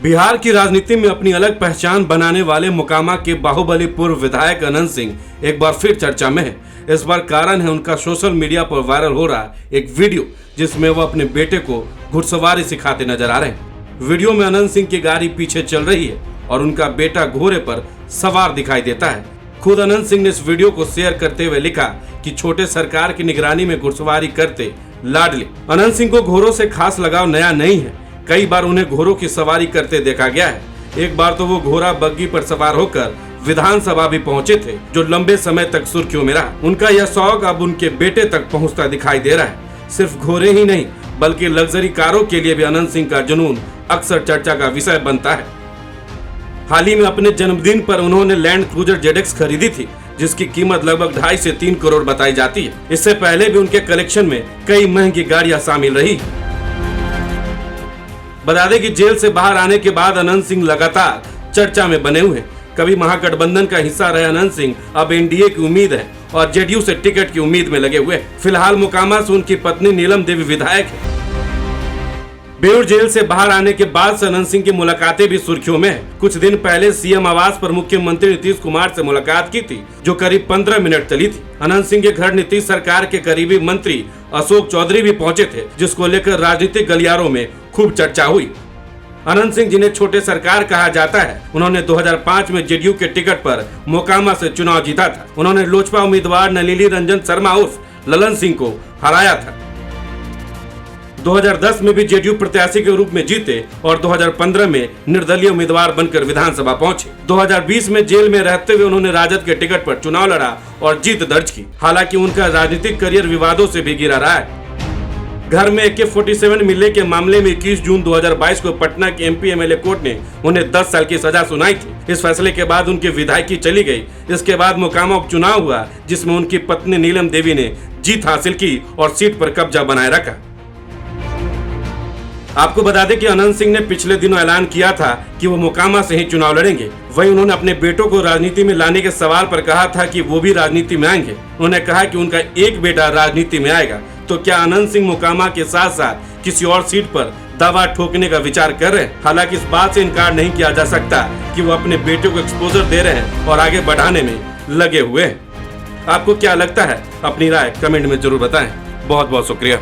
बिहार की राजनीति में अपनी अलग पहचान बनाने वाले मोकामा के बाहुबली पूर्व विधायक अनंत सिंह एक बार फिर चर्चा में है। इस बार कारण है उनका सोशल मीडिया पर वायरल हो रहा एक वीडियो, जिसमें वह अपने बेटे को घुड़सवारी सिखाते नजर आ रहे हैं। वीडियो में अनंत सिंह की गाड़ी पीछे चल रही है और उनका बेटा घोड़े पर सवार दिखाई देता है। खुद अनंत सिंह ने इस वीडियो को शेयर करते हुए लिखा कि छोटे सरकार की निगरानी में घुड़सवारी करते लाडले। अनंत सिंह को घोड़ों से खास लगाव नया नहीं है, कई बार उन्हें घोड़ों की सवारी करते देखा गया है। एक बार तो वो घोड़ा बग्गी पर सवार होकर विधानसभा भी पहुंचे थे, जो लंबे समय तक सुर्खियों में रहा। उनका यह शौक अब उनके बेटे तक पहुंचता दिखाई दे रहा है। सिर्फ घोड़े ही नहीं, बल्कि लग्जरी कारों के लिए भी अनंत सिंह का जुनून अक्सर चर्चा का विषय बनता है। हाल ही में अपने जन्मदिन पर उन्होंने लैंड क्रूजर ZX खरीदी थी, जिसकी कीमत लगभग 2.5 से 3 करोड़ बताई जाती है। इससे पहले भी उनके कलेक्शन में कई महंगी गाड़ियां शामिल रही। बता दें कि जेल से बाहर आने के बाद अनंत सिंह लगातार चर्चा में बने हुए हैं। कभी महागठबंधन का हिस्सा रहे अनंत सिंह अब NDA की उम्मीद है और JDU से टिकट की उम्मीद में लगे हुए हैं। फिलहाल मोकामा से उनकी पत्नी नीलम देवी विधायक है। बेऊर जेल से बाहर आने के बाद से अनंत सिंह की मुलाकातें भी सुर्खियों में है। कुछ दिन पहले CM आवास पर मुख्यमंत्री नीतीश कुमार से मुलाकात की थी, जो करीब 15 मिनट चली थी। अनंत सिंह के घर नीतीश सरकार के करीबी मंत्री अशोक चौधरी भी पहुंचे थे, जिसको लेकर राजनीतिक गलियारों में खूब चर्चा हुई। अनंत सिंह, जिन्हें छोटे सरकार कहा जाता है, उन्होंने 2005 में JDU के टिकट पर मोकामा से चुनाव जीता था। उन्होंने लोजपा उम्मीदवार नलिनी रंजन शर्मा उर्फ ललन सिंह को हराया था। 2010 में भी JDU प्रत्याशी के रूप में जीते और 2015 में निर्दलीय उम्मीदवार बनकर विधानसभा पहुंचे। 2020 में जेल में रहते हुए उन्होंने राजद के टिकट पर चुनाव लड़ा और जीत दर्ज की। हालांकि उनका राजनीतिक करियर विवादों से भी घिरा रहा है। घर में AK-47 मिलने के मामले में 21 जून 2022 को पटना के MP MLA कोर्ट ने उन्हें 10 साल की सजा सुनाई थी। इस फैसले के बाद उनकी विधायकी चली गई। इसके बाद मोकामा उपचुनाव हुआ, जिसमें उनकी पत्नी नीलम देवी ने जीत हासिल की और सीट पर कब्जा बनाए रखा। आपको बता दें कि अनंत सिंह ने पिछले दिनों ऐलान किया था कि वो मोकामा से ही चुनाव लड़ेंगे। वहीं उन्होंने अपने बेटों को राजनीति में लाने के सवाल पर कहा था कि वो भी राजनीति में आएंगे। उन्होंने कहा कि उनका एक बेटा राजनीति में आएगा। तो क्या अनंत सिंह मोकामा के साथ साथ किसी और सीट पर दावा ठोकने का विचार कर रहे हैं? हालांकि इस बात से इनकार नहीं किया जा सकता कि वो अपने बेटे को एक्सपोजर दे रहे हैं और आगे बढ़ाने में लगे हुए हैं। आपको क्या लगता है? अपनी राय कमेंट में जरूर बताएं। बहुत बहुत शुक्रिया।